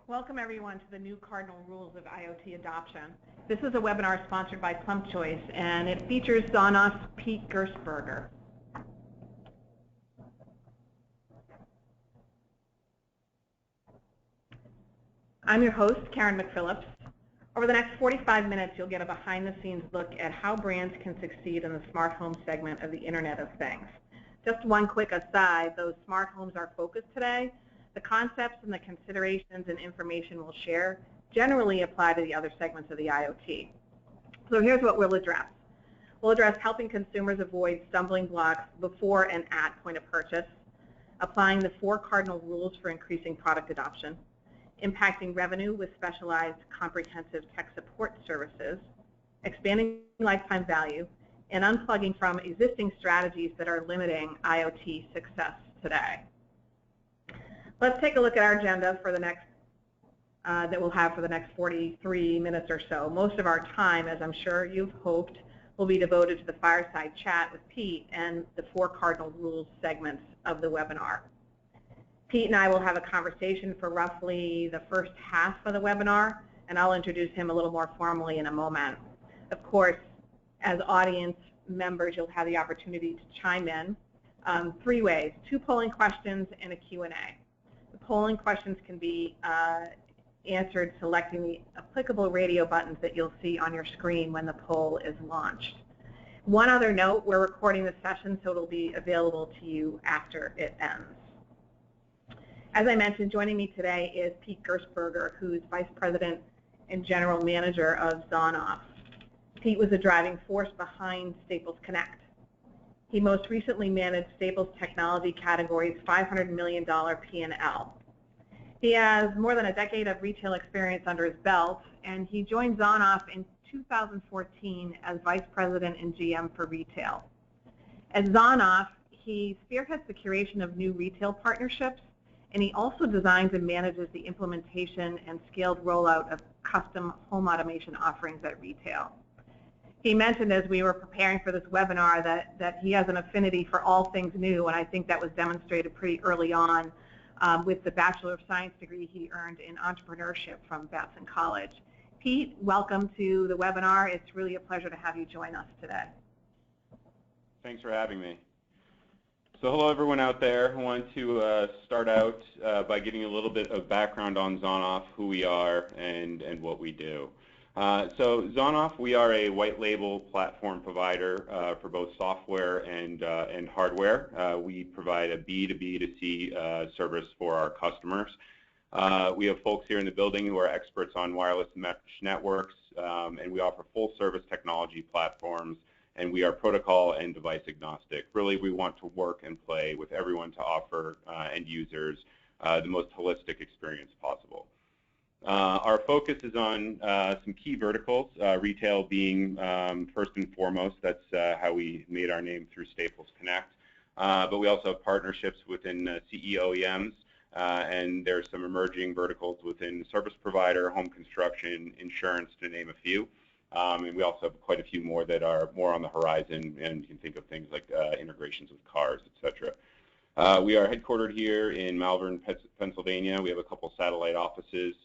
Welcome everyone to the new Cardinal Rules of IoT Adoption. This is a webinar sponsored by Plump Choice, and it features ZONOFF's Pete Gersberger. I'm your host, Karen McPhillips. Over the next 45 minutes, you'll get a behind-the-scenes look at how brands can succeed in the smart home segment of the Internet of Things. Just one quick aside, though smart homes are focused today, the concepts and the considerations and information we'll share generally apply to the other segments of the IoT. So here's what we'll address. We'll address helping consumers avoid stumbling blocks before and at point of purchase, applying the 4 cardinal rules for increasing product adoption, impacting revenue with specialized comprehensive tech support services, expanding lifetime value, and unplugging from existing strategies that are limiting IoT success today. Let's take a look at our agenda for the next that we'll have for the next 43 minutes or so. Most of our time, as I'm sure you've hoped, will be devoted to the fireside chat with Pete and the 4 cardinal rules segments of the webinar. Pete and I will have a conversation for roughly the first half of the webinar, and I'll introduce him a little more formally in a moment. Of course, as audience members, you'll have the opportunity to chime in 3 ways: 2 polling questions and a Q&A. The polling questions can be answered selecting the applicable radio buttons that you'll see on your screen when the poll is launched. One other note, we're recording the session, so it'll be available to you after it ends. As I mentioned, joining me today is Pete Gersberger, who's Vice President and General Manager of ZONOFF. Pete was a driving force behind Staples Connect. He most recently managed Staples Technology category's $500 million P&L. He has more than a decade of retail experience under his belt, and he joined ZONOFF in 2014 as Vice President and GM for Retail. At ZONOFF, he spearheads the curation of new retail partnerships, and he also designs and manages the implementation and scaled rollout of custom home automation offerings at retail. He mentioned as we were preparing for this webinar that he has an affinity for all things new, and I think that was demonstrated pretty early on with the Bachelor of Science degree he earned in entrepreneurship from Babson College. Pete, welcome to the webinar. It's really a pleasure to have you join us today. Thanks for having me. So hello everyone out there. I want to start out by giving you a little bit of background on ZONOFF, who we are, and what we do. So ZONOFF, we are a white label platform provider for both software and hardware. We provide a B2B2C service for our customers. We have folks here in the building who are experts on wireless mesh networks, and we offer full service technology platforms, and we are protocol and device agnostic. Really, we want to work and play with everyone to offer end users the most holistic experience possible. Our focus is on some key verticals, retail being first and foremost. That's how we made our name through Staples Connect. But we also have partnerships within CE OEMs, and there's some emerging verticals within service provider, home construction, insurance, to name a few. And we also have quite a few more that are more on the horizon, and you can think of things like integrations with cars, etc. We are headquartered here in Malvern, Pennsylvania. We have a couple satellite offices.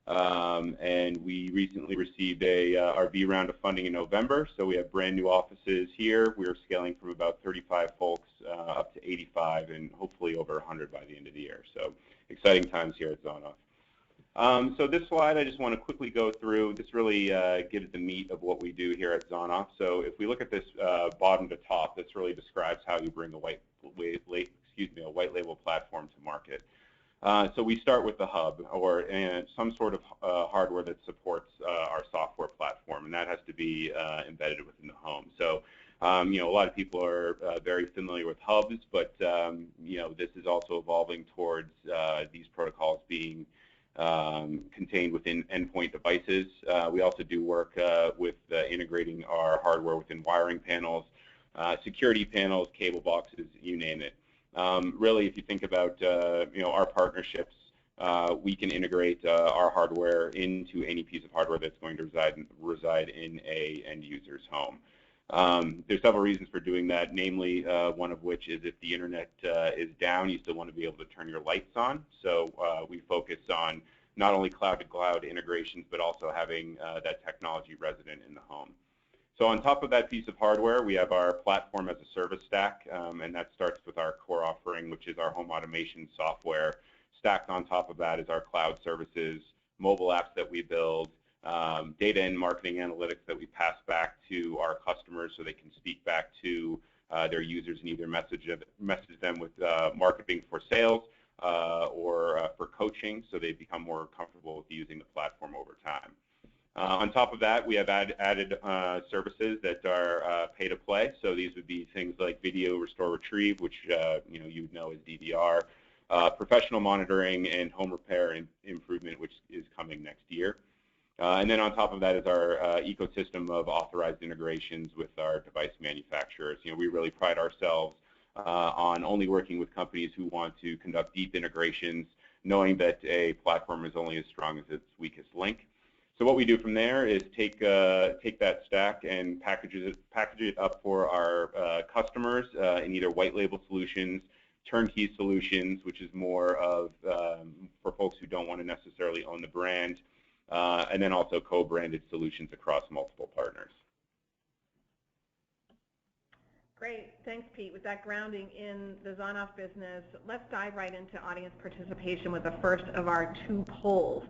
And we recently received our B round of funding in November, so we have brand new offices here. We are scaling from about 35 folks up to 85 and hopefully over 100 by the end of the year. So exciting times here at ZONOFF. So this slide I just want to quickly go through. This really gives the meat of what we do here at ZONOFF. So if we look at this bottom to top, this really describes how you bring a white label platform to market. So we start with the hub, or some sort of hardware that supports our software platform, and that has to be embedded within the home. So, you know, a lot of people are very familiar with hubs, but you know, this is also evolving towards these protocols being contained within endpoint devices. We also do work with integrating our hardware within wiring panels, security panels, cable boxes, you name it. Really, if you think about you know, our partnerships, we can integrate our hardware into any piece of hardware that's going to reside in a end user's home. There's several reasons for doing that, namely one of which is if the internet is down, you still want to be able to turn your lights on. So we focus on not only cloud-to-cloud integrations, but also having that technology resident in the home. So on top of that piece of hardware, we have our platform as a service stack, and that starts with our core offering, which is our home automation software. Stacked on top of that is our cloud services, mobile apps that we build, data and marketing analytics that we pass back to our customers so they can speak back to their users and either message them with marketing for sales or for coaching so they become more comfortable with using the platform over time. On top of that, we have added services that are pay to play. So these would be things like video restore retrieve, which you would know as DVR, professional monitoring, and home repair and improvement, which is coming next year. And then on top of that is our ecosystem of authorized integrations with our device manufacturers. We really pride ourselves on only working with companies who want to conduct deep integrations, knowing that a platform is only as strong as its weakest link. So what we do from there is take that stack and package it up for our customers in either white label solutions, turnkey solutions, which is more of for folks who don't want to necessarily own the brand, and then also co-branded solutions across multiple partners. Great. Thanks, Pete. With that grounding in the ZONOFF business, let's dive right into audience participation with the first of our 2 polls.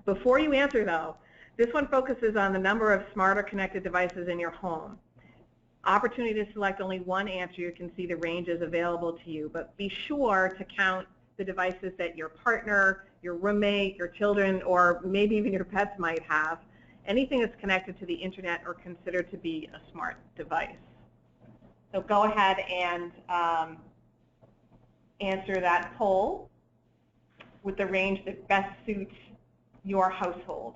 Before you answer, though, this one focuses on the number of smart or connected devices in your home. Opportunity to select only one answer. You can see the ranges available to you, but be sure to count the devices that your partner, your roommate, your children, or maybe even your pets might have. Anything that's connected to the internet or considered to be a smart device. So go ahead and answer that poll with the range that best suits your household.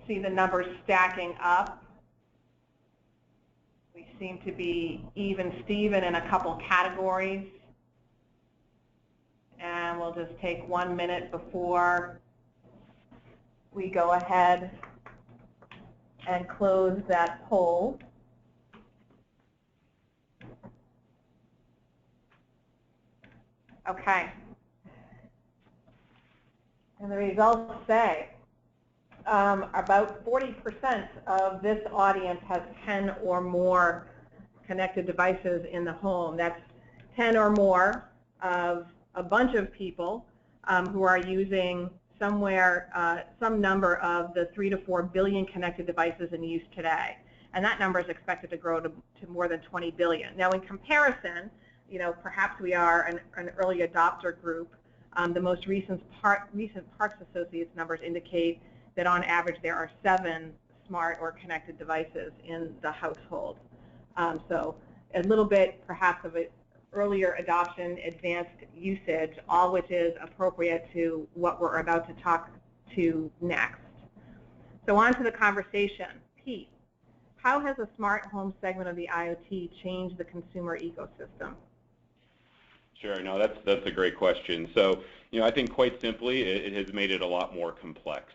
See the numbers stacking up. We seem to be even Steven in a couple categories. And we'll just take 1 minute before we go ahead and close that poll. Okay. And the results say about 40% of this audience has 10 or more connected devices in the home. That's 10 or more of a bunch of people who are using some number of the 3 to 4 billion connected devices in use today. And that number is expected to grow to more than 20 billion. Now, in comparison, perhaps we are an early adopter group. The most recent Parks Associates numbers indicate that on average there are 7 smart or connected devices in the household. So a little bit perhaps of an earlier adoption, advanced usage, all which is appropriate to what we're about to talk to next. So on to the conversation. Pete, how has the smart home segment of the IoT changed the consumer ecosystem? Sure. No, that's a great question. So, I think quite simply, it has made it a lot more complex.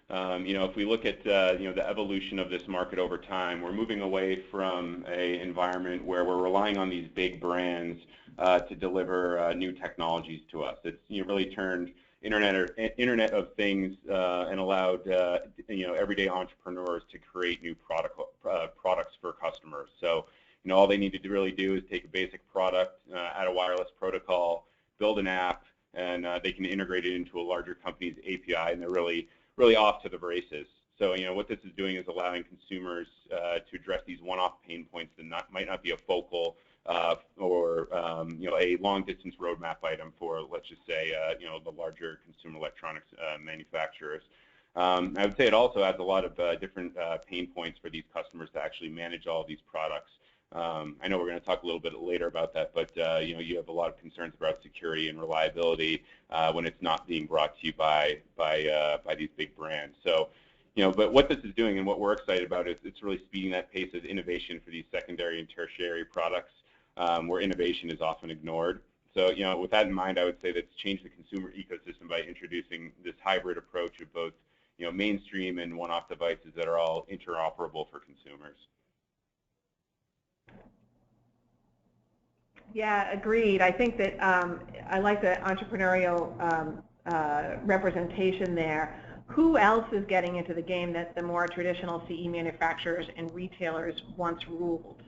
If we look at the evolution of this market over time, we're moving away from an environment where we're relying on these big brands to deliver new technologies to us. It's really turned Internet of Things and allowed everyday entrepreneurs to create new products for customers. So all they needed to really do is take a basic product, add a wireless protocol, build an app, and they can integrate it into a larger company's API, and they're really off to the races. So what this is doing is allowing consumers to address these one-off pain points that might not be a focal or a long-distance roadmap item for, let's just say, the larger consumer electronics manufacturers. I would say it also adds a lot of different pain points for these customers to actually manage all of these products. I know we're going to talk a little bit later about that, but you have a lot of concerns about security and reliability when it's not being brought to you by these big brands. So, but what this is doing and what we're excited about is it's really speeding that pace of innovation for these secondary and tertiary products where innovation is often ignored. So, with that in mind, I would say that it's changed the consumer ecosystem by introducing this hybrid approach of both, mainstream and one-off devices that are all interoperable for consumers. Yeah, agreed. I think that I like the entrepreneurial representation there. Who else is getting into the game that the more traditional CE manufacturers and retailers once ruled?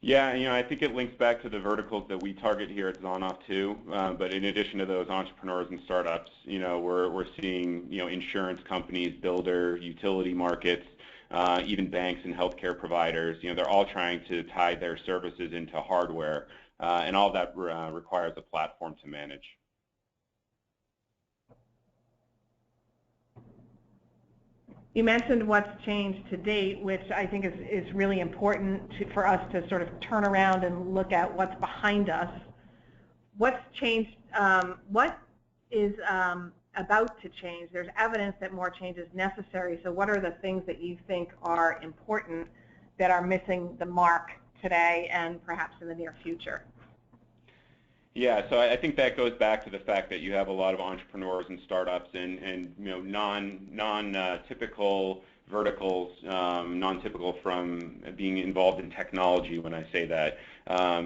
Yeah, I think it links back to the verticals that we target here at ZONOFF too. But in addition to those entrepreneurs and startups, we're seeing, insurance companies, builder, utility markets, even banks and healthcare providers. They're all trying to tie their services into hardware, and all that requires a platform to manage. You mentioned what's changed to date, which I think is really important for us to sort of turn around and look at what's behind us. What's changed? What is about to change? There's evidence that more change is necessary. So what are the things that you think are important that are missing the mark today and perhaps in the near future? Yeah, so I think that goes back to the fact that you have a lot of entrepreneurs and startups and non-typical verticals, non-typical from being involved in technology when I say that,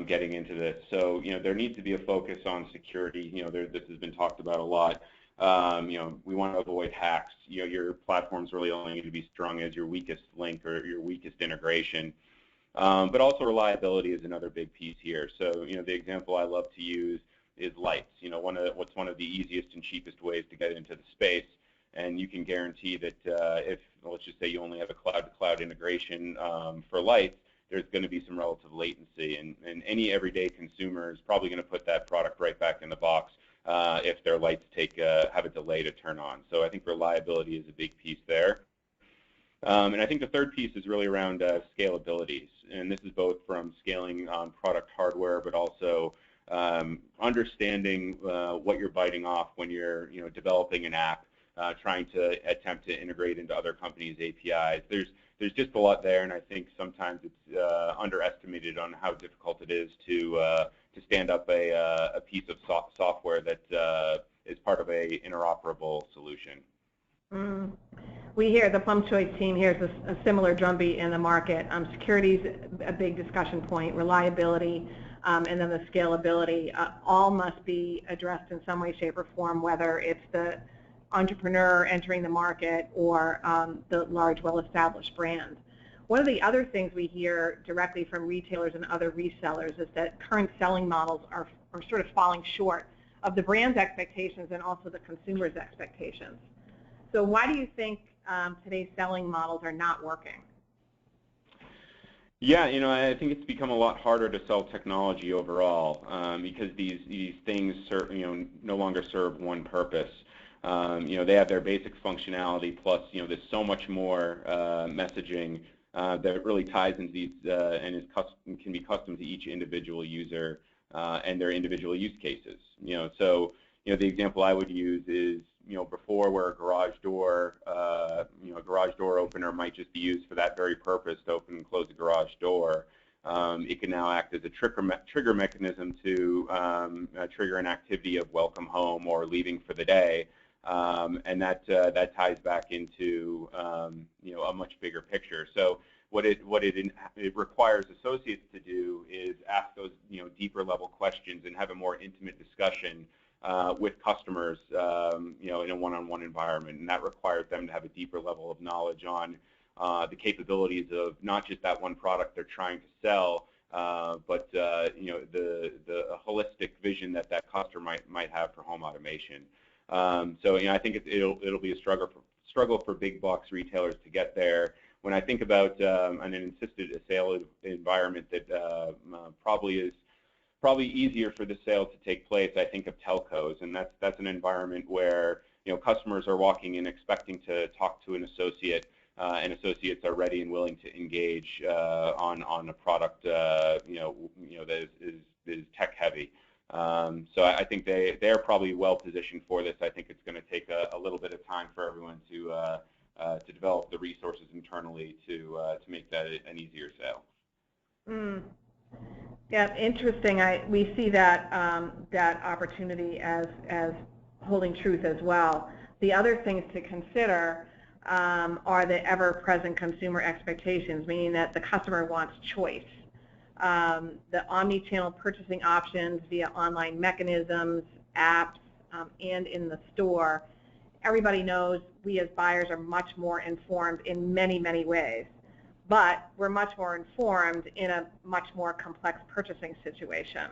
getting into this. So, there needs to be a focus on security. This has been talked about a lot. We want to avoid hacks. Your platform's really only going to be strong as your weakest link or your weakest integration. But also reliability is another big piece here. So, the example I love to use is lights. What's one of the easiest and cheapest ways to get into the space, and you can guarantee that if, let's just say, you only have a cloud-to-cloud integration for lights, there's going to be some relative latency, and any everyday consumer is probably going to put that product right back in the box if their lights have a delay to turn on. So I think reliability is a big piece there. And I think the third piece is really around scalability, and this is both from scaling on product hardware, but also understanding what you're biting off when you're developing an app, trying to attempt to integrate into other companies' APIs. There's just a lot there, and I think sometimes it's underestimated on how difficult it is to stand up a piece of software that is part of a interoperable solution. We hear, the Plum Choice team hears a similar drumbeat in the market. Security is a big discussion point, reliability, and then the scalability. All must be addressed in some way, shape, or form, whether it's the entrepreneur entering the market or the large, well-established brand. One of the other things we hear directly from retailers and other resellers is that current selling models are sort of falling short of the brand's expectations and also the consumer's expectations. So why do you think today's selling models are not working? Yeah, I think it's become a lot harder to sell technology overall because these things no longer serve one purpose. They have their basic functionality plus there's so much more messaging that really ties into these and can be custom to each individual user and their individual use cases. So the example I would use is before where a garage door opener might just be used for that very purpose to open and close a garage door. It can now act as a trigger mechanism to trigger an activity of welcome home or leaving for the day, and that ties back into a much bigger picture. So what it requires associates to do is ask those deeper level questions and have a more intimate discussion with customers, in a one-on-one environment, and that requires them to have a deeper level of knowledge on the capabilities of not just that one product they're trying to sell, but the holistic vision that customer might have for home automation. So I think it'll be a struggle for big box retailers to get there. When I think about an assisted sale environment that probably easier for the sale to take place, I think of telcos, and that's an environment where customers are walking in expecting to talk to an associate, and associates are ready and willing to engage on a product that is tech heavy. So I think they're probably well positioned for this. I think it's going to take a little bit of time for everyone to develop the resources internally to make that an easier sale. Yeah, interesting. We see that opportunity as holding truth as well. The other things to consider are the ever-present consumer expectations, meaning that the customer wants choice. The omni-channel purchasing options via online mechanisms, apps, and in the store, everybody knows we as buyers are much more informed in many, many ways. But we're much more informed in a much more complex purchasing situation.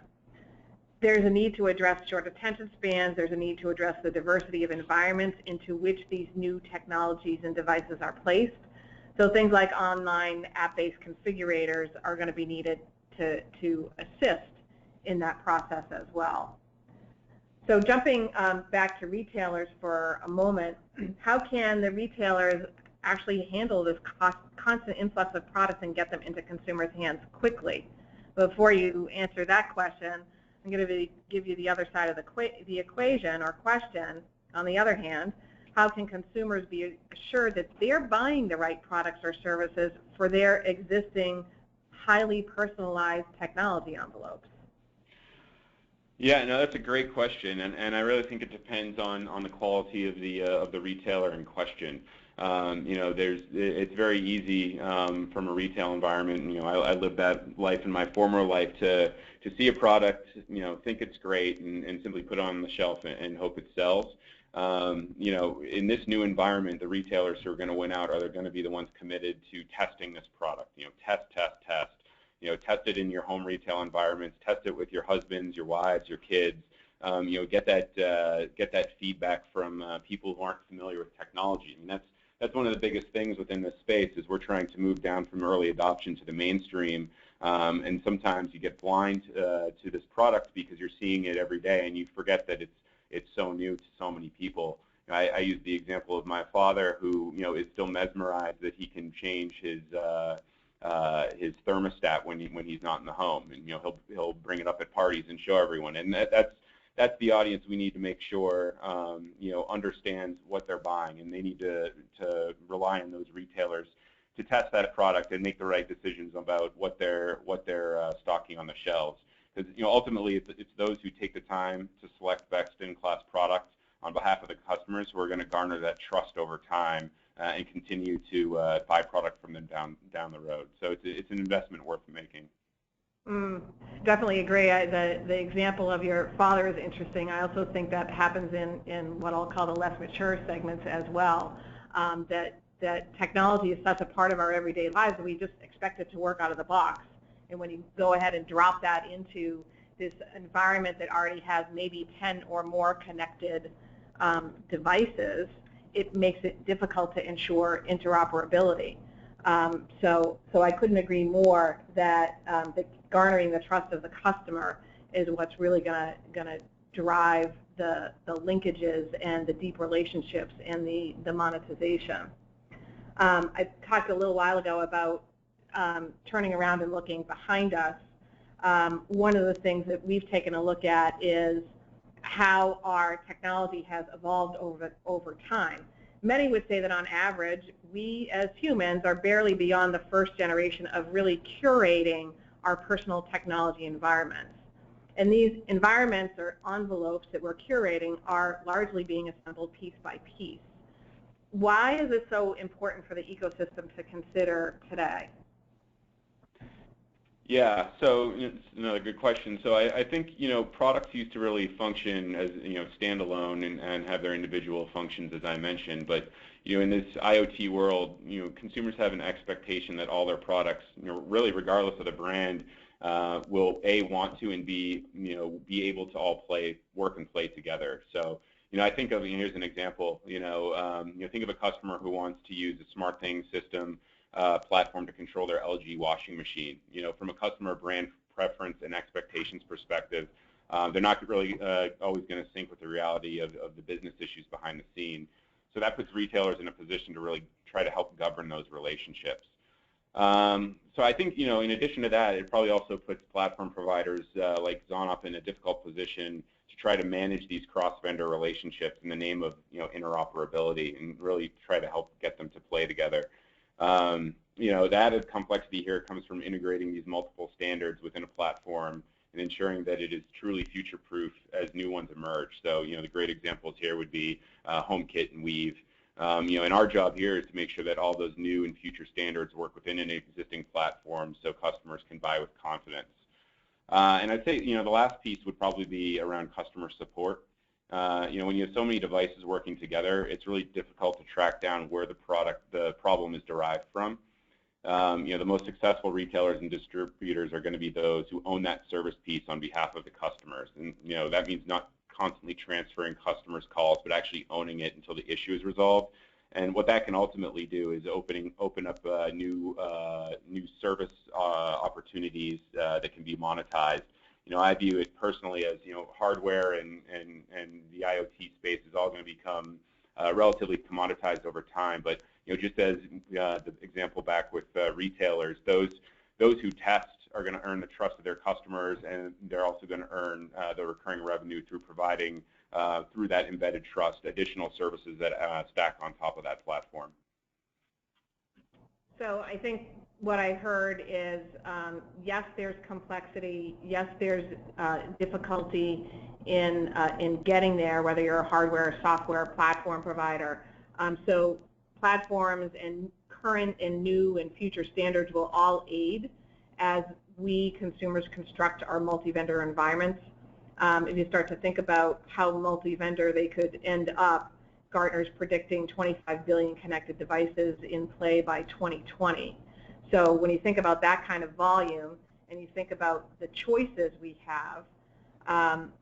There's a need to address short attention spans. There's a need to address the diversity of environments into which these new technologies and devices are placed. So things like online app-based configurators are going to be needed to assist in that process as well. So jumping back to retailers for a moment, how can the retailers actually handle this constant influx of products and get them into consumers' hands quickly? Before you answer that question, I'm going to give you the other side of the equation or question. On the other hand, how can consumers be assured that they're buying the right products or services for their existing highly personalized technology envelopes? Yeah, no, that's a great question, and I really think it depends on the quality of the retailer in question. It's very easy from a retail environment. I lived that life in my former life to see a product, think it's great, and simply put it on the shelf and hope it sells. In this new environment, the retailers who are going to win out are going to be the ones committed to testing this product. Test. Test it in your home retail environments. Test it with your husbands, your wives, your kids. Get that feedback from people who aren't familiar with technology. I mean, that's one of the biggest things within this space is we're trying to move down from early adoption to the mainstream. And sometimes you get blind to this product because you're seeing it every day, and you forget that it's so new to so many people. I use the example of my father, who is still mesmerized that he can change his thermostat when he's not in the home, and he'll bring it up at parties and show everyone. And that's the audience we need to make sure understands what they're buying, and they need to rely on those retailers to test that product and make the right decisions about what they're stocking on the shelves. Because ultimately it's those who take the time to select best-in-class products on behalf of the customers who are going to garner that trust over time and continue to buy product from them down the road. So it's an investment worth making. Definitely agree. The example of your father is interesting. I also think that happens in what I'll call the less mature segments as well. That technology is such a part of our everyday lives that we just expect it to work out of the box. And when you go ahead and drop that into this environment that already has maybe 10 or more connected devices, it makes it difficult to ensure interoperability. So I couldn't agree more that garnering the trust of the customer is what's really going to drive the linkages and the deep relationships and the monetization. I talked a little while ago about turning around and looking behind us. One of the things that we've taken a look at is how our technology has evolved over time. Many would say that on average, we as humans are barely beyond the first generation of really curating our personal technology environments. And these environments or envelopes that we're curating are largely being assembled piece by piece. Why is it so important for the ecosystem to consider today? Yeah, so it's another good question. So I think products used to really function as standalone and have their individual functions, as I mentioned. But in this IoT world, consumers have an expectation that all their products, really regardless of the brand, will A, want to, and B, be able to all work and play together. So I think of, here's an example. Think of a customer who wants to use a SmartThings system platform to control their LG washing machine. From a customer brand preference and expectations perspective, they're not really always going to sync with the reality of the business issues behind the scene. So that puts retailers in a position to really try to help govern those relationships. So I think, in addition to that, it probably also puts platform providers like ZONOFF in a difficult position to try to manage these cross-vendor relationships in the name of interoperability and really try to help get them to play together. The added complexity here comes from integrating these multiple standards within a platform and ensuring that it is truly future-proof as new ones emerge. So, the great examples here would be HomeKit and Weave. And our job here is to make sure that all those new and future standards work within an existing platform so customers can buy with confidence. And I'd say, the last piece would probably be around customer support. When you have so many devices working together, it's really difficult to track down where the problem is derived from. The most successful retailers and distributors are going to be those who own that service piece on behalf of the customers. And that means not constantly transferring customers' calls, but actually owning it until the issue is resolved. And what that can ultimately do is open up new service opportunities that can be monetized. I view it personally as hardware and the IoT space is all going to become relatively commoditized over time. But just as the example back with retailers, those who test are going to earn the trust of their customers, and they're also going to earn the recurring revenue through providing through that embedded trust additional services that stack on top of that platform. So I think what I heard is, yes, there's complexity. Yes, there's difficulty in getting there, whether you're a hardware, software, platform provider. So platforms and current and new and future standards will all aid as we consumers construct our multi-vendor environments. If you start to think about how multi-vendor they could end up, Gartner's predicting 25 billion connected devices in play by 2020. So when you think about that kind of volume and you think about the choices we have,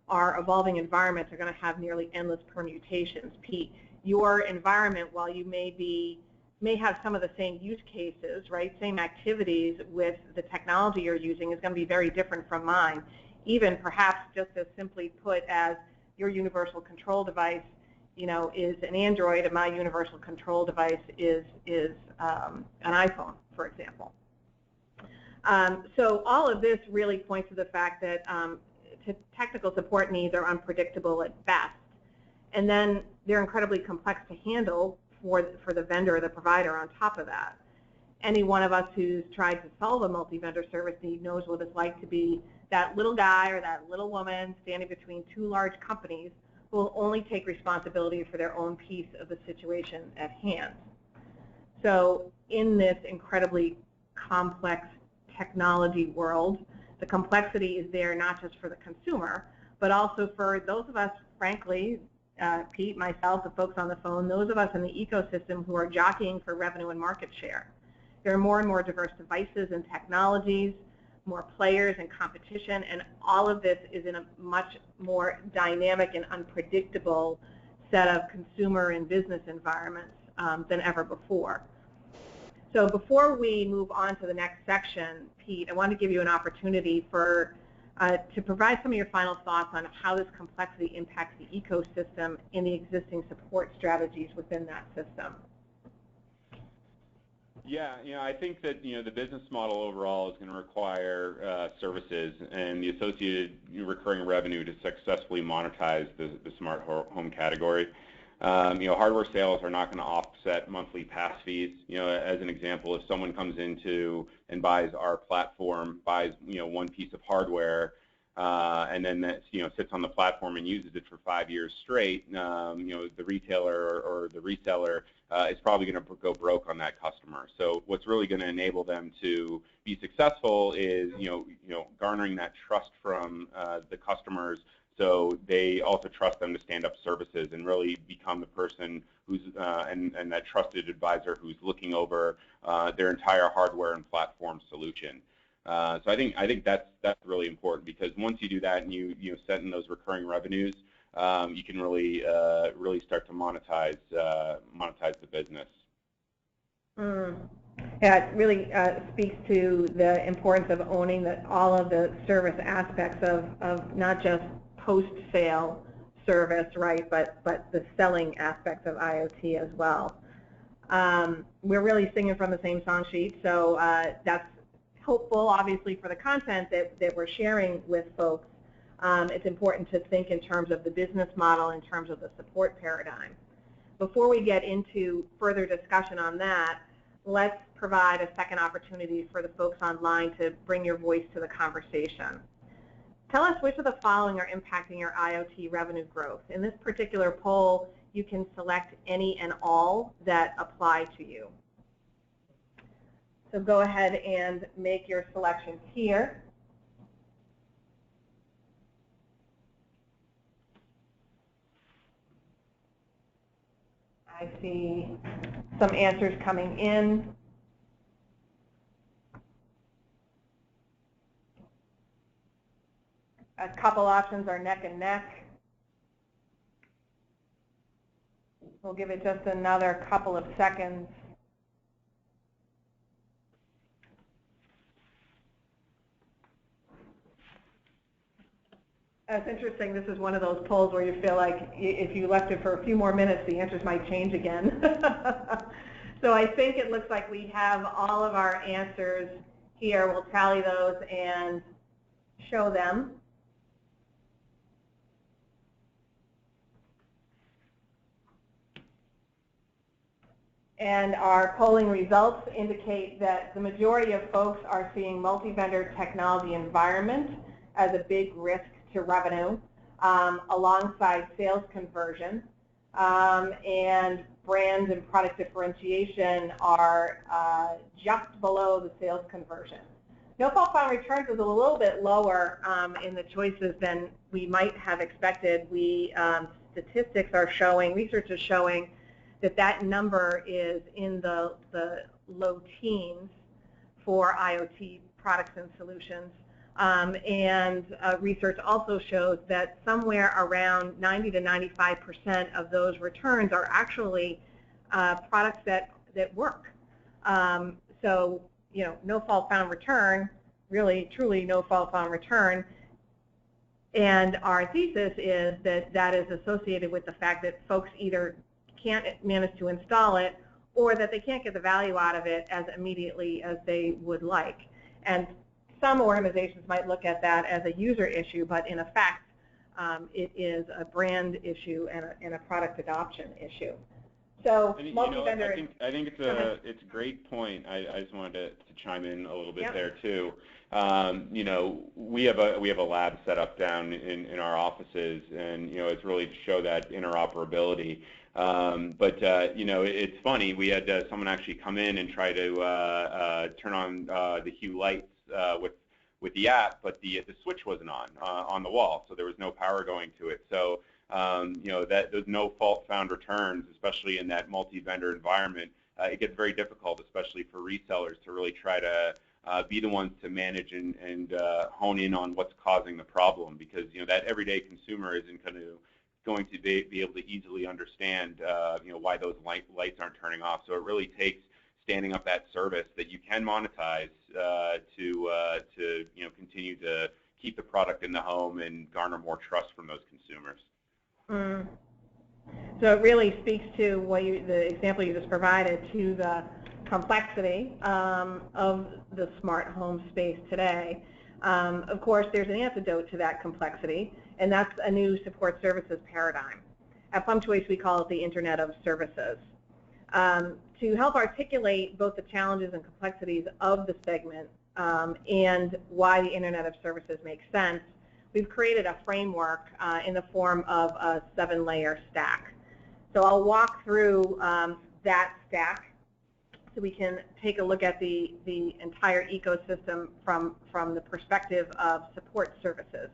our evolving environments are going to have nearly endless permutations. Pete, your environment, while you may have some of the same use cases, right, same activities with the technology you're using, is going to be very different from mine, even perhaps just as simply put as your universal control device is an Android, and my universal control device is an iPhone, for example. So all of this really points to the fact that technical support needs are unpredictable at best, and then they're incredibly complex to handle for the vendor or the provider on top of that. Any one of us who's tried to solve a multi-vendor service need knows what it's like to be that little guy or that little woman standing between two large companies who will only take responsibility for their own piece of the situation at hand. So in this incredibly complex technology world, the complexity is there not just for the consumer, but also for those of us, frankly, Pete, myself, the folks on the phone, those of us in the ecosystem who are jockeying for revenue and market share. There are more and more diverse devices and technologies, more players and competition, and all of this is in a much more dynamic and unpredictable set of consumer and business environments than ever before. So before we move on to the next section, Pete, I want to give you an opportunity to provide some of your final thoughts on how this complexity impacts the ecosystem and the existing support strategies within that system. Yeah, I think that the business model overall is going to require services and the associated recurring revenue to successfully monetize the smart home category. Hardware sales are not going to offset monthly pass fees. As an example, if someone comes into and buys our platform, buys one piece of hardware, and then that sits on the platform and uses it for 5 years straight, the retailer or the reseller is probably going to go broke on that customer. So what's really going to enable them to be successful is garnering that trust from the customers, so they also trust them to stand up services and really become the person who's and that trusted advisor who's looking over their entire hardware and platform solution. So I think that's really important, because once you do that and you set in those recurring revenues, you can really start to monetize the business. Yeah, it really speaks to the importance of owning all of the service aspects of not just post-sale service, right, but the selling aspects of IoT as well. We're really singing from the same song sheet, so that's hopeful, obviously, for the content that we're sharing with folks. It's important to think in terms of the business model, in terms of the support paradigm. Before we get into further discussion on that, let's provide a second opportunity for the folks online to bring your voice to the conversation. Tell us which of the following are impacting your IoT revenue growth. In this particular poll, you can select any and all that apply to you. So go ahead and make your selections here. I see some answers coming in. A couple options are neck and neck. We'll give it just another couple of seconds. It's interesting. This is one of those polls where you feel like if you left it for a few more minutes, the answers might change again. So I think it looks like we have all of our answers here. We'll tally those and show them. And our polling results indicate that the majority of folks are seeing multi-vendor technology environment as a big risk to revenue, alongside sales conversion, and brands and product differentiation are just below the sales conversion. No fault found returns is a little bit lower in the choices than we might have expected. Statistics are showing, research is showing that number is in the low teens for IoT products and solutions. Research also shows that somewhere around 90 to 95% of those returns are actually products that work. So, you know, no fault found return, really, truly no fault found return. And our thesis is that that is associated with the fact that folks either can't manage to install it or that they can't get the value out of it as immediately as they would like. And some organizations might look at that as a user issue, but in effect, it is a brand issue and a product adoption issue. So, multi-vendor. I think it's a great point. I just wanted to chime in a little bit Yep. there too. You know, we have a lab set up down in our offices, and you know, it's really to show that interoperability. You know, it's funny. We had someone actually come in and try to turn on the Hue lights with the app, but the switch wasn't on the wall, so there was no power going to it. So you know, that those no fault found returns, especially in that multi-vendor environment, it gets very difficult, especially for resellers, to really try to be the ones to manage and hone in on what's causing the problem, because you know, that everyday consumer isn't going to be able to easily understand you know, why those lights aren't turning off. So it really takes standing up that service that you can monetize to you know, continue to keep the product in the home and garner more trust from those consumers. So it really speaks to what the example you just provided, to the complexity of the smart home space today. Of course, there's an antidote to that complexity, and that's a new support services paradigm. At Punctuation, we call it the Internet of Services. To help articulate both the challenges and complexities of the segment and why the Internet of Services makes sense, we've created a framework in the form of a 7-layer stack. So I'll walk through that stack so we can take a look at the entire ecosystem from the perspective of support services.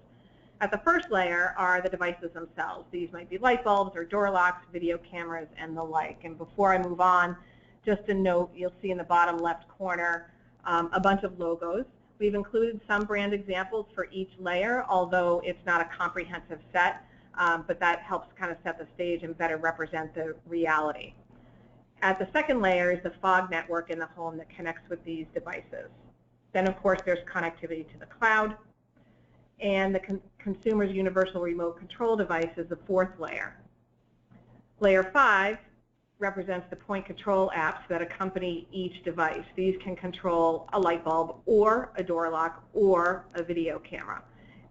At the first layer are the devices themselves. These might be light bulbs or door locks, video cameras, and the like. And before I move on, just a note, you'll see in the bottom left corner a bunch of logos. We've included some brand examples for each layer, although it's not a comprehensive set, but that helps kind of set the stage and better represent the reality. At the second layer is the FOG network in the home that connects with these devices. Then, of course, there's connectivity to the cloud, and the consumer's universal remote control device is the fourth layer. Layer 5 represents the point control apps that accompany each device. These can control a light bulb or a door lock or a video camera.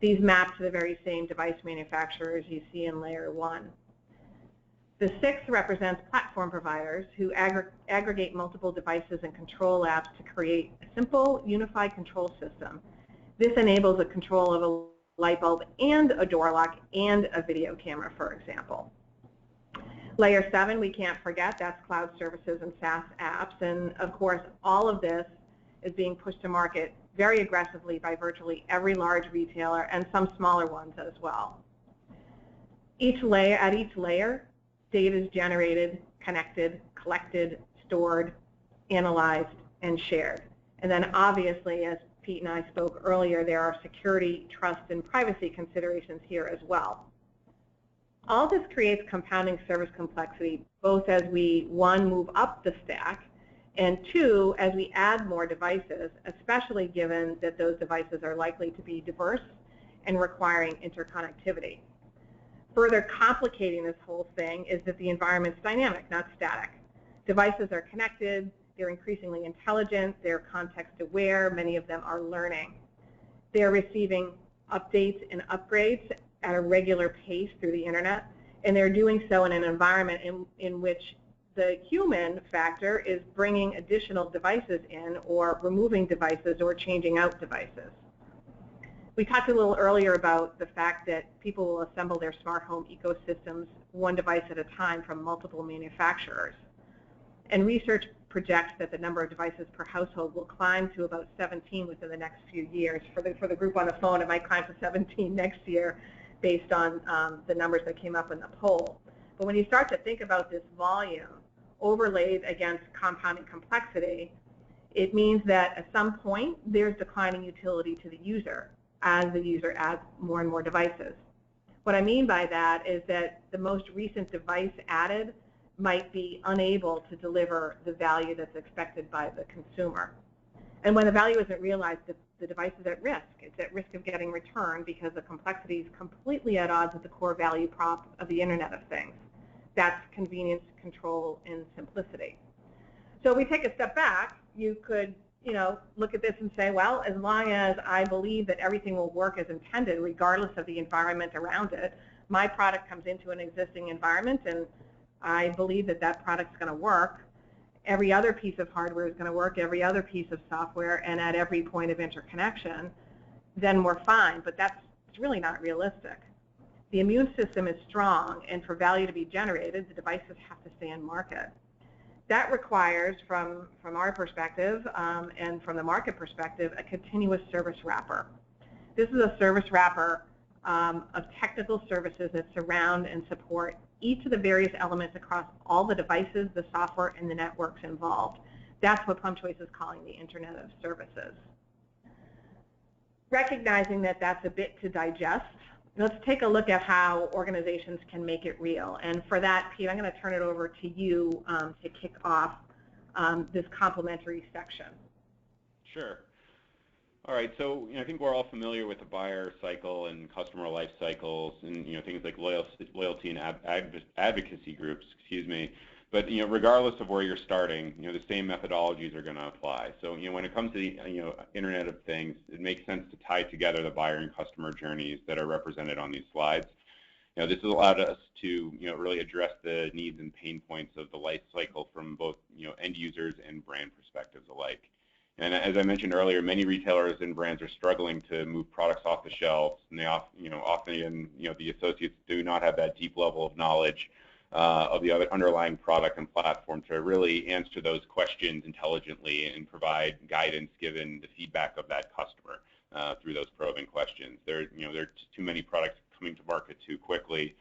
These map to the very same device manufacturers you see in layer 1. The 6th represents platform providers who aggregate multiple devices and control apps to create a simple, unified control system. This enables a control of a light bulb and a door lock and a video camera, for example. Layer 7, we can't forget, that's cloud services and SaaS apps. And of course, all of this is being pushed to market very aggressively by virtually every large retailer and some smaller ones as well. At each layer data is generated, connected, collected, stored, analyzed, and shared. And then obviously, as Pete and I spoke earlier, there are security, trust, and privacy considerations here as well. All this creates compounding service complexity, both as we, one, move up the stack, and two, as we add more devices, especially given that those devices are likely to be diverse and requiring interconnectivity. Further complicating this whole thing is that the environment's dynamic, not static. Devices are connected, they're increasingly intelligent, they're context aware, many of them are learning. They're receiving updates and upgrades at a regular pace through the internet, and they're doing so in an environment in which the human factor is bringing additional devices in or removing devices or changing out devices. We talked a little earlier about the fact that people will assemble their smart home ecosystems one device at a time from multiple manufacturers. And research projects that the number of devices per household will climb to about 17 within the next few years. For the group on the phone, it might climb to 17 next year based on the numbers that came up in the poll. But when you start to think about this volume overlaid against compounding complexity, it means that at some point there's declining utility to the user as the user adds more and more devices. What I mean by that is that the most recent device added might be unable to deliver the value that's expected by the consumer. And when the value isn't realized, the device is at risk. It's at risk of getting returned because the complexity is completely at odds with the core value prop of the Internet of Things. That's convenience, control, and simplicity. So if we take a step back, you could look at this and say, well, as long as I believe that everything will work as intended, regardless of the environment around it, my product comes into an existing environment and I believe that that product's going to work. Every other piece of hardware is going to work, every other piece of software, and at every point of interconnection, then we're fine. But that's really not realistic. The immune system is strong, and for value to be generated, the devices have to stay in market. That requires, from our perspective and from the market perspective, a continuous service wrapper. This is a service wrapper of technical services that surround and support each of the various elements across all the devices, the software, and the networks involved. That's what Plum Choice is calling the Internet of Services. Recognizing that that's a bit to digest, let's take a look at how organizations can make it real. And for that, Pete, I'm going to turn it over to you to kick off this complementary section. Sure. All right, so I think we're all familiar with the buyer cycle and customer life cycles and things like loyalty and advocacy groups, excuse me. But regardless of where you're starting, the same methodologies are going to apply. So when it comes to the Internet of Things, it makes sense to tie together the buyer and customer journeys that are represented on these slides. This has allowed us to really address the needs and pain points of the life cycle from both end users and brand perspectives alike. And as I mentioned earlier, many retailers and brands are struggling to move products off the shelves, and they often the associates do not have that deep level of knowledge of the other underlying product and platform to really answer those questions intelligently and provide guidance given the feedback of that customer through those probing questions. There are too many products coming to market too quickly.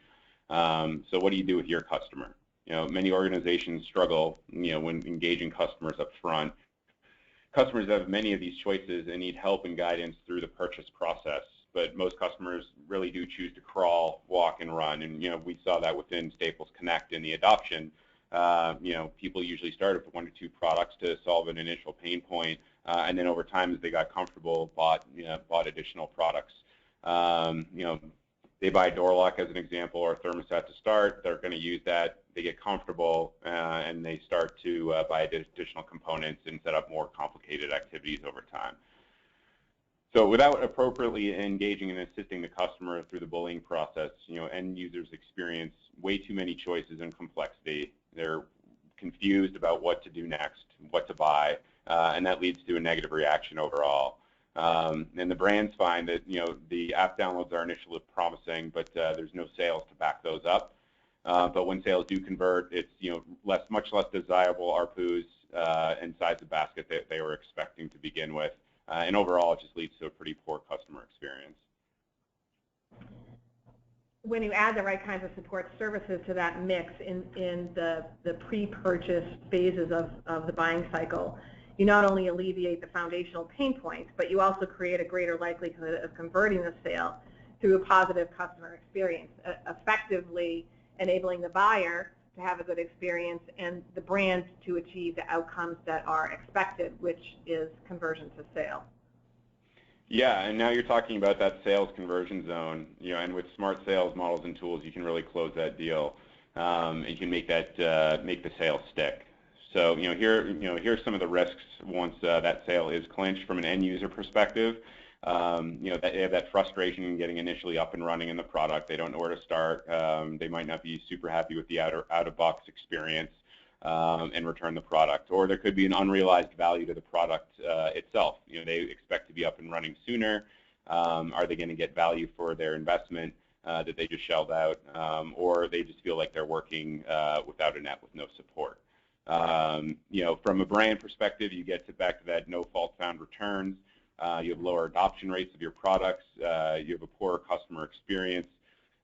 So what do you do with your customer? Many organizations struggle when engaging customers up front. Customers have many of these choices and need help and guidance through the purchase process, but most customers really do choose to crawl, walk, and run. And we saw that within Staples Connect in the adoption. People usually started with 1 to 2 products to solve an initial pain point, and then over time, as they got comfortable, bought additional products. They buy a door lock as an example or a thermostat to start. They're going to use that. They get comfortable, and they start to buy additional components and set up more complicated activities over time. So without appropriately engaging and assisting the customer through the bullying process, end users experience way too many choices and complexity. They're confused about what to do next, what to buy, and that leads to a negative reaction overall. And the brands find that the app downloads are initially promising, but there's no sales to back those up. But when sales do convert, it's much less desirable ARPUs and size of basket that they were expecting to begin with, and overall it just leads to a pretty poor customer experience. when you add the right kinds of support services to that mix in the pre-purchase phases of the buying cycle, you not only alleviate the foundational pain points, but you also create a greater likelihood of converting the sale through a positive customer experience, effectively enabling the buyer to have a good experience and the brand to achieve the outcomes that are expected, which is conversion to sale. Yeah, and now you're talking about that sales conversion zone, and with smart sales models and tools, you can really close that deal. And you can make that make the sale stick. So, here's some of the risks once that sale is clinched from an end user perspective. They have that frustration in getting initially up and running in the product. They don't know where to start. They might not be super happy with the out-of-box experience and return the product. Or there could be an unrealized value to the product itself. They expect to be up and running sooner. Are they going to get value for their investment that they just shelled out? Or they just feel like they're working without a net with no support. From a brand perspective, you get back to that no fault found returns. You have lower adoption rates of your products. You have a poorer customer experience.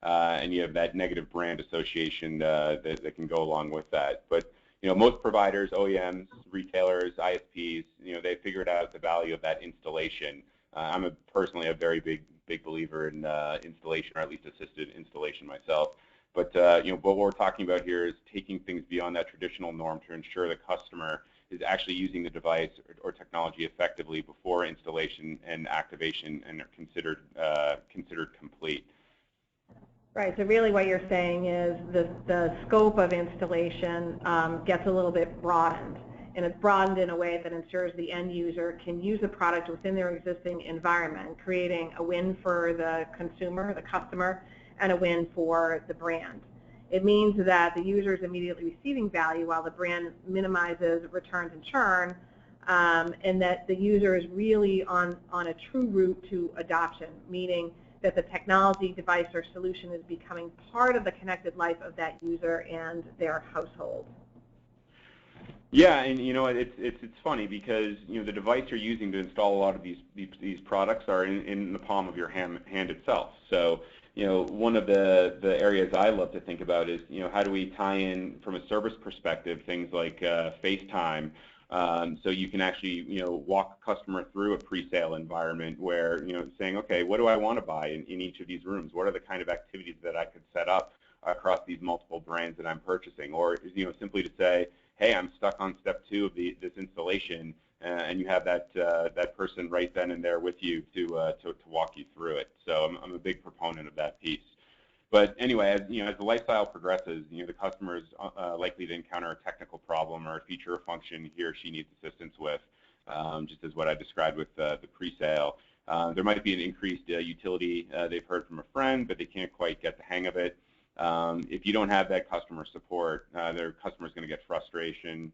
And you have that negative brand association that can go along with that. But most providers, OEMs, retailers, ISPs, they figured out the value of that installation. I'm personally a very big believer in installation, or at least assisted installation myself. But what we're talking about here is taking things beyond that traditional norm to ensure the customer is actually using the device or technology effectively before installation and activation and are considered complete. Right, so really what you're saying is the scope of installation gets a little bit broadened, and it's broadened in a way that ensures the end user can use the product within their existing environment, creating a win for the consumer, the customer, and a win for the brand. It means that the user is immediately receiving value while the brand minimizes returns and churn, and that the user is really on a true route to adoption, meaning that the technology, device, or solution is becoming part of the connected life of that user and their household. Yeah, and it's funny because the device you're using to install a lot of these products are in the palm of your hand itself. So one of the areas I love to think about is how do we tie in from a service perspective things like FaceTime. So you can actually, walk a customer through a pre-sale environment where, saying, okay, what do I want to buy in each of these rooms? What are the kind of activities that I could set up across these multiple brands that I'm purchasing? Or, simply to say, hey, I'm stuck on step 2 of this installation, and you have that person right then and there with you to walk you through it. So I'm a big proponent of that piece. But anyway, as the lifestyle progresses, the customer is likely to encounter a technical problem or a feature or function he or she needs assistance with, just as what I described with the pre-sale. There might be an increased utility they've heard from a friend, but they can't quite get the hang of it. If you don't have that customer support, their customer is going to get frustrated.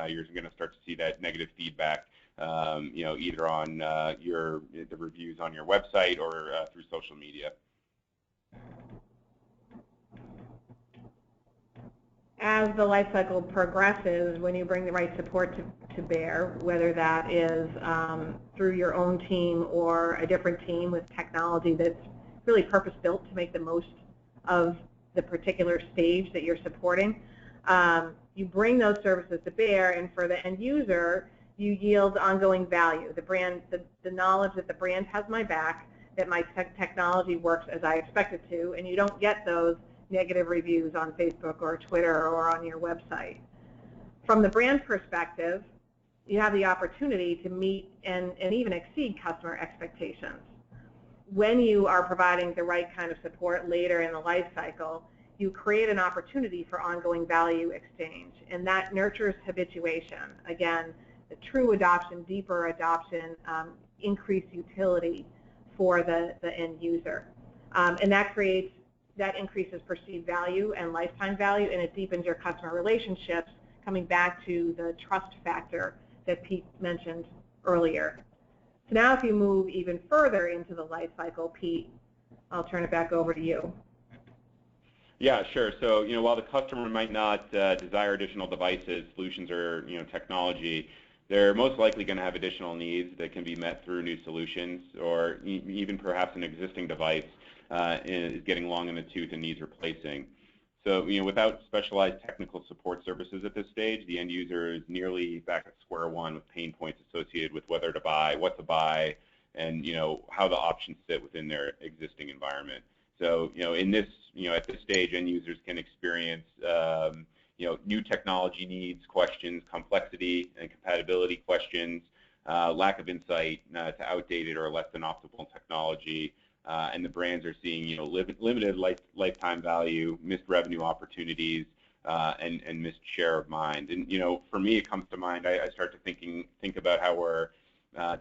You're going to start to see that negative feedback, either on the reviews on your website or through social media. As the life cycle progresses, when you bring the right support to bear, whether that is through your own team or a different team with technology that's really purpose-built to make the most of the particular stage that you're supporting, you bring those services to bear, and for the end user, you yield ongoing value. The knowledge that the brand has my back, that my technology works as I expect it to, and you don't get those negative reviews on Facebook or Twitter or on your website. From the brand perspective, you have the opportunity to meet and even exceed customer expectations. When you are providing the right kind of support later in the life cycle, you create an opportunity for ongoing value exchange, and that nurtures habituation. Again, the true adoption, deeper adoption, increased utility for the end user. And that increases perceived value and lifetime value, and it deepens your customer relationships, coming back to the trust factor that Pete mentioned earlier. So now if you move even further into the life cycle, Pete, I'll turn it back over to you. Yeah, sure. So, while the customer might not desire additional devices, solutions, or, technology, they're most likely going to have additional needs that can be met through new solutions or even perhaps an existing device is getting long in the tooth and needs replacing. So, without specialized technical support services at this stage, the end user is nearly back at square one with pain points associated with whether to buy, what to buy, and how the options fit within their existing environment. So, in this, at this stage, end users can experience, new technology needs, questions, complexity and compatibility questions, lack of insight to outdated or less than optimal technology. And the brands are seeing, limited lifetime value, missed revenue opportunities, and missed share of mind. And for me, it comes to mind. I start to think about how we're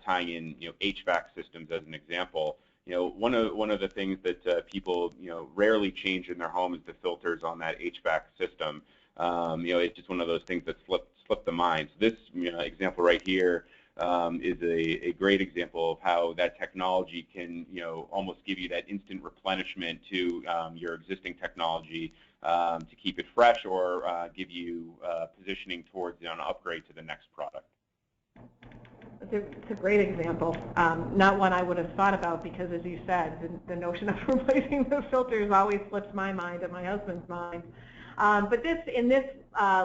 tying in, HVAC systems as an example. One of the things that people, rarely change in their home is the filters on that HVAC system. It's just one of those things that slip the mind. So this example right here is a great example of how that technology can, almost give you that instant replenishment to your existing technology to keep it fresh, or give you positioning towards an upgrade to the next product. It's a great example. Not one I would have thought about because, as you said, the notion of replacing the filters always slips my mind and my husband's mind. But in this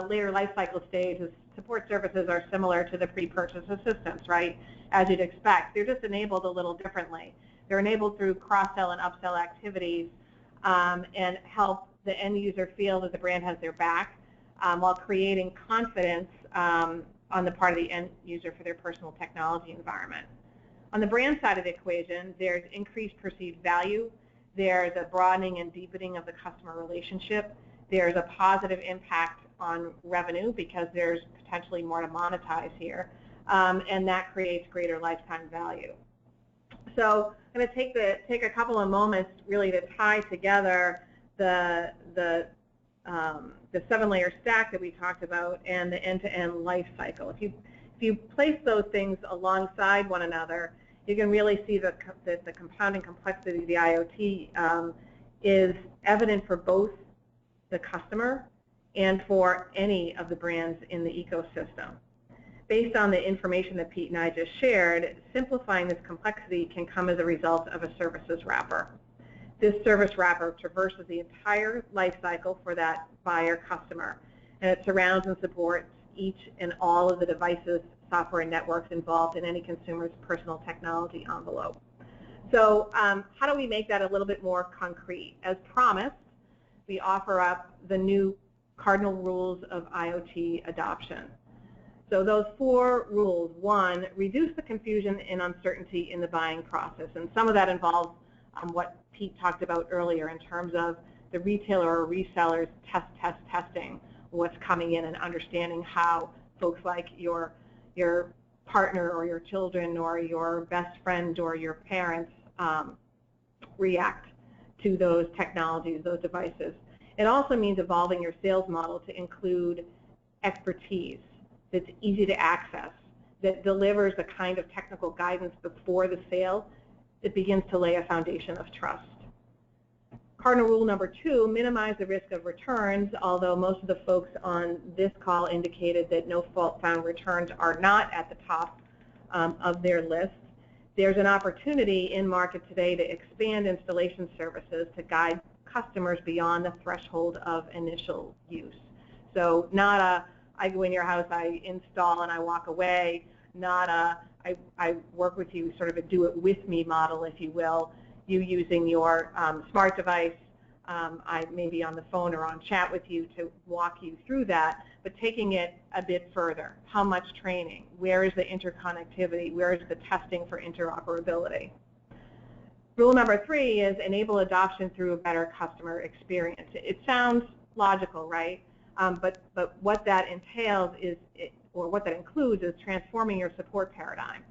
later life cycle stage, support services are similar to the pre-purchase assistance, right? As you'd expect. They're just enabled a little differently. They're enabled through cross-sell and upsell activities and help the end user feel that the brand has their back while creating confidence on the part of the end user for their personal technology environment. On the brand side of the equation, there's increased perceived value. There's a broadening and deepening of the customer relationship. There's a positive impact on revenue because there's potentially more to monetize here, and that creates greater lifetime value. So I'm going to take a couple of moments really to tie together the 7-layer stack that we talked about and the end-to-end life cycle. If you place those things alongside one another, you can really see that the compounding complexity of the IoT is evident for both the customer and for any of the brands in the ecosystem. Based on the information that Pete and I just shared, simplifying this complexity can come as a result of a services wrapper. This service wrapper traverses the entire life cycle for that buyer customer, and it surrounds and supports each and all of the devices, software, and networks involved in any consumer's personal technology envelope. So how do we make that a little bit more concrete? As promised, we offer up the new Cardinal Rules of IoT adoption. So those 4 rules: 1, reduce the confusion and uncertainty in the buying process, and some of that involves what Pete talked about earlier in terms of the retailer or resellers testing what's coming in and understanding how folks like your partner or your children or your best friend or your parents react to those technologies, those devices. It also means evolving your sales model to include expertise that's easy to access, that delivers the kind of technical guidance before the sale that begins to lay a foundation of trust. Cardinal rule number 2, minimize the risk of returns, although most of the folks on this call indicated that no fault found returns are not at the top of their list. There's an opportunity in market today to expand installation services to guide customers beyond the threshold of initial use. So not a, I go in your house, I install, and I walk away, not a, I work with you, sort of a do-it-with-me model, if you will, you using your smart device, I may be on the phone or on chat with you to walk you through that, but taking it a bit further. How much training? Where is the interconnectivity? Where is the testing for interoperability? Rule number 3 is enable adoption through a better customer experience. It sounds logical, right? But what that entails is, or what that includes, is transforming your support paradigm,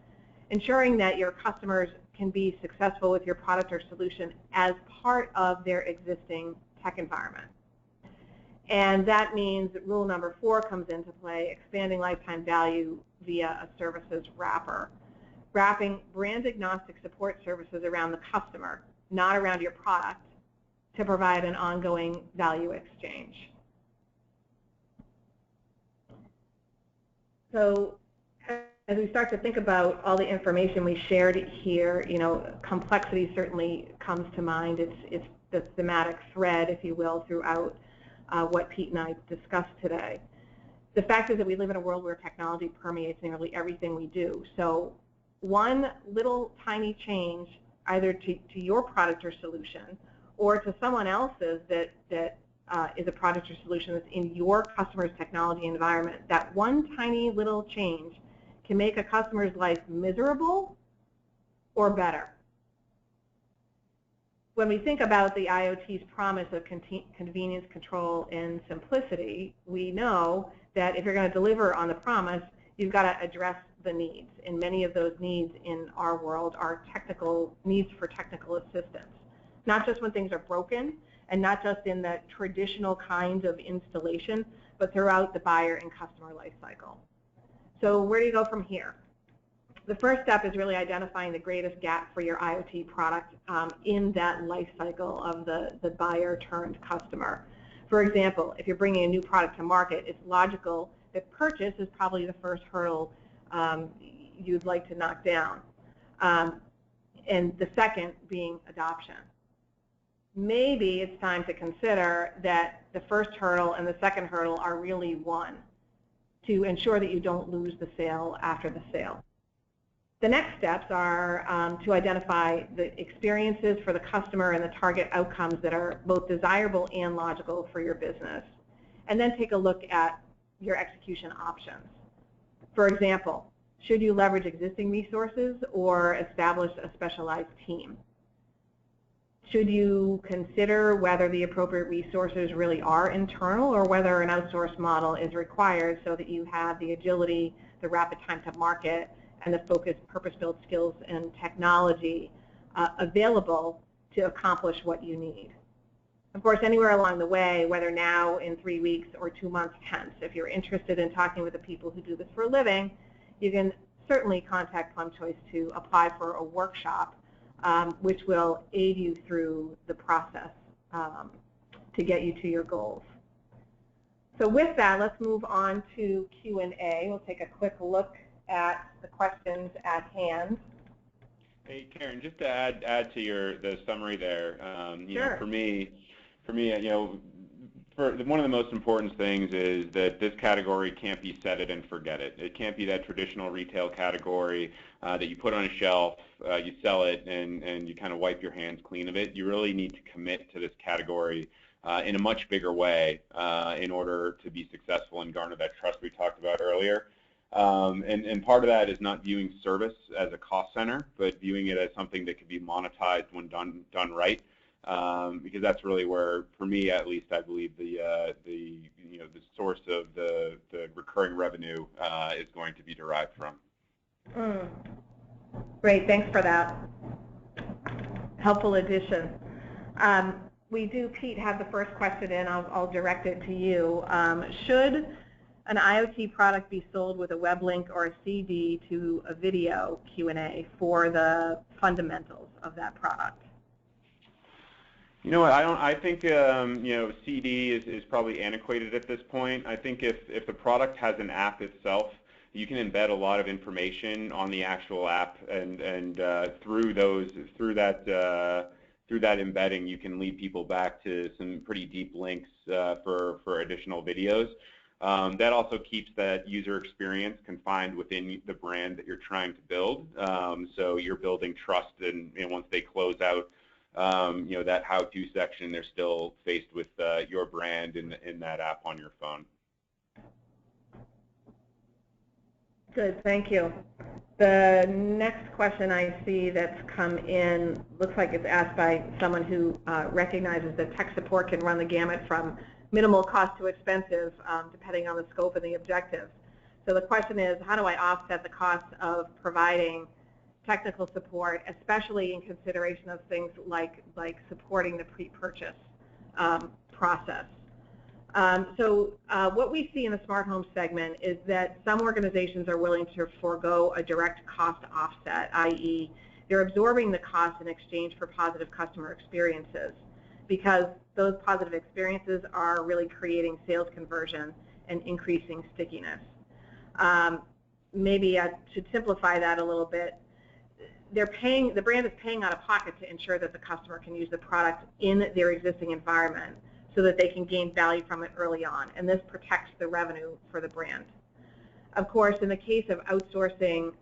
ensuring that your customers can be successful with your product or solution as part of their existing tech environment. And that means that rule number 4 comes into play, expanding lifetime value via a services wrapper, wrapping brand-agnostic support services around the customer, not around your product, to provide an ongoing value exchange. So as we start to think about all the information we shared here, you know, complexity certainly comes to mind. It's the thematic thread, if you will, throughout what Pete and I discussed today. The fact is that we live in a world where technology permeates nearly everything we do. So one little tiny change, either to your product or solution, or to someone else's that is a product or solution that's in your customer's technology environment, that one tiny little change can make a customer's life miserable or better. When we think about the IoT's promise of convenience, control, and simplicity, we know that if you're going to deliver on the promise, you've got to address the needs. And many of those needs in our world are technical needs for technical assistance, not just when things are broken, and not just in the traditional kinds of installation, but throughout the buyer and customer life cycle. So where do you go from here? The first step is really identifying the greatest gap for your IoT product in that life cycle of the buyer turned customer. For example, if you're bringing a new product to market, it's logical that purchase is probably the first hurdle you'd like to knock down, and the second being adoption. Maybe it's time to consider that the first hurdle and the second hurdle are really one, to ensure that you don't lose the sale after the sale. The next steps are to identify the experiences for the customer and the target outcomes that are both desirable and logical for your business, and then take a look at your execution options. For example, should you leverage existing resources or establish a specialized team? Should you consider whether the appropriate resources really are internal or whether an outsourced model is required so that you have the agility, the rapid time to market, and the focused purpose-built skills and technology available to accomplish what you need? Of course, anywhere along the way, whether now, in 3 weeks, or 2 months hence, if you're interested in talking with the people who do this for a living, you can certainly contact Plum Choice to apply for a workshop which will aid you through the process to get you to your goals. So with that, let's move on to Q&A. We'll take a quick look at the questions at hand. Hey, Karen, just to add to the summary there, you Sure. know, for me, you know, one of the most important things is that this category can't be set it and forget it. It can't be that traditional retail category that you put on a shelf, you sell it, and you kind of wipe your hands clean of it. You really need to commit to this category in a much bigger way in order to be successful and garner that trust we talked about earlier. And part of that is not viewing service as a cost center, but viewing it as something that can be monetized when done right. Because that's really where, for me at least, I believe the source of the recurring revenue is going to be derived from. Great, thanks for that helpful addition. We do, Pete, have the first question in. I'll direct it to you. Should an IoT product be sold with a web link or a CD to a video Q&A for the fundamentals of that product? You know what? I think you know, CD is probably antiquated at this point. I think if the product has an app itself, you can embed a lot of information on the actual app, and through that embedding, you can lead people back to some pretty deep links for additional videos. That also keeps that user experience confined within the brand that you're trying to build. So you're building trust, and once they close out, you know, that how-to section, they're still faced with your brand in that app on your phone. Good, thank you. The next question I see that's come in looks like it's asked by someone who recognizes that tech support can run the gamut from minimal cost to expensive, depending on the scope and the objectives. So the question is, how do I offset the cost of providing technical support, especially in consideration of things like supporting the pre-purchase process? So what we see in the smart home segment is that some organizations are willing to forego a direct cost offset, i.e., they're absorbing the cost in exchange for positive customer experiences, because those positive experiences are really creating sales conversion and increasing stickiness. maybe I should simplify that a little bit. The brand is paying out of pocket to ensure that the customer can use the product in their existing environment so that they can gain value from it early on, and this protects the revenue for the brand. Of course, in the case of outsourcing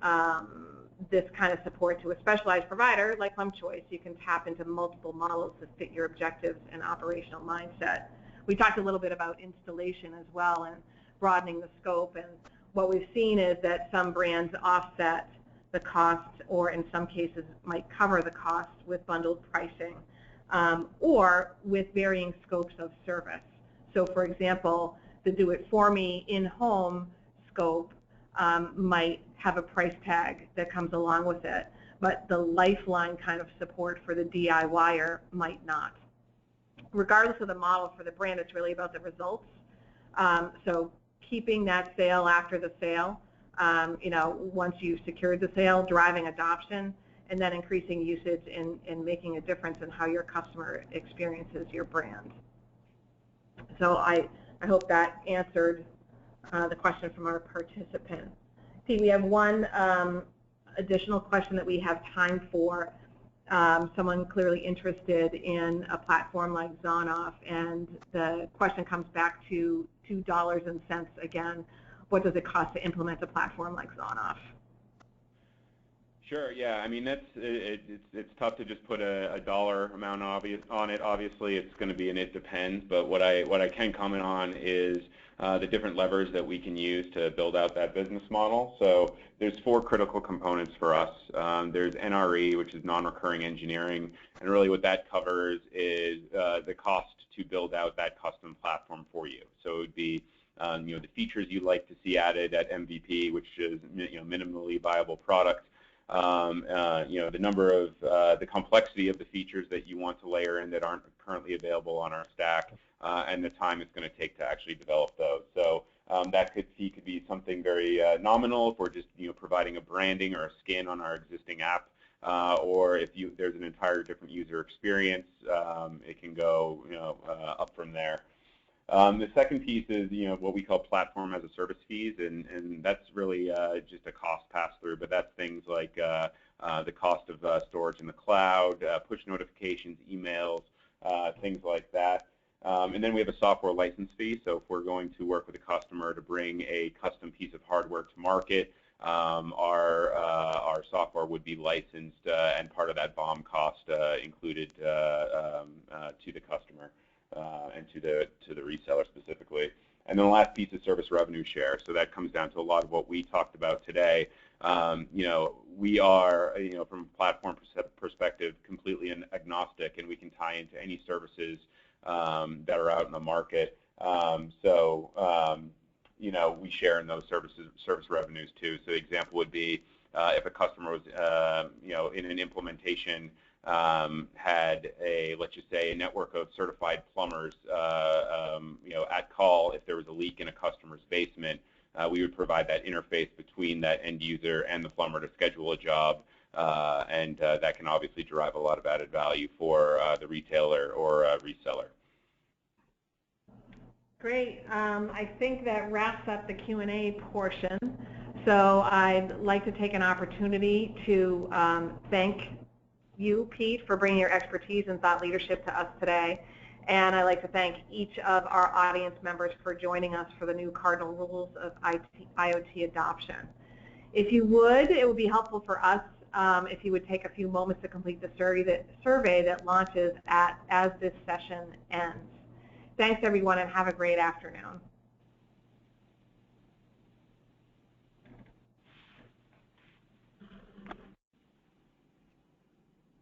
this kind of support to a specialized provider like HomeChoice, you can tap into multiple models that fit your objectives and operational mindset. We talked a little bit about installation as well and broadening the scope, and what we've seen is that some brands offset the cost, or in some cases might cover the cost with bundled pricing, or with varying scopes of service. So for example, the do-it-for-me in-home scope might have a price tag that comes along with it, but the lifeline kind of support for the DIYer might not. Regardless of the model for the brand, it's really about the results. So keeping that sale after the sale, once you've secured the sale, driving adoption, and then increasing usage and making a difference in how your customer experiences your brand. So I hope that answered the question from our participant. See, we have one additional question that we have time for. Someone clearly interested in a platform like ZONOFF, and the question comes back to $2 and cents again. What does it cost to implement a platform like ZONOFF? Sure. Yeah. I mean, it's tough to just put a dollar amount on it. Obviously, it's going to be an it depends. But what I can comment on is the different levers that we can use to build out that business model. So there's 4 critical components for us. There's NRE, which is non-recurring engineering, and really what that covers is the cost to build out that custom platform for you. So it would be the features you'd like to see added at MVP, which is minimally viable product. The number of the complexity of the features that you want to layer in that aren't currently available on our stack, and the time it's going to take to actually develop those. So that could be something very nominal if we're just providing a branding or a skin on our existing app, or if there's an entire different user experience, it can go up from there. The second piece is what we call platform as a service fees, and that's really just a cost pass-through, but that's things like the cost of storage in the cloud, push notifications, emails, things like that. And then we have a software license fee, so if we're going to work with a customer to bring a custom piece of hardware to market, our software would be licensed, and part of that BOM cost included to the customer. And to the reseller specifically. And then the last piece is service revenue share. So that comes down to a lot of what we talked about today. We are, from a platform perspective, completely agnostic, and we can tie into any services that are out in the market. We share in those service revenues too. So the example would be if a customer was, in an implementation, had let's just say, a network of certified plumbers, at call if there was a leak in a customer's basement, we would provide that interface between that end user and the plumber to schedule a job, and that can obviously derive a lot of added value for the retailer or reseller. Great. I think that wraps up the Q&A portion. So I'd like to take an opportunity to thank you, Pete, for bringing your expertise and thought leadership to us today. And I'd like to thank each of our audience members for joining us for the new Cardinal Rules of IoT adoption. If you would, it would be helpful for us if you would take a few moments to complete the survey that launches as this session ends. Thanks, everyone, and have a great afternoon.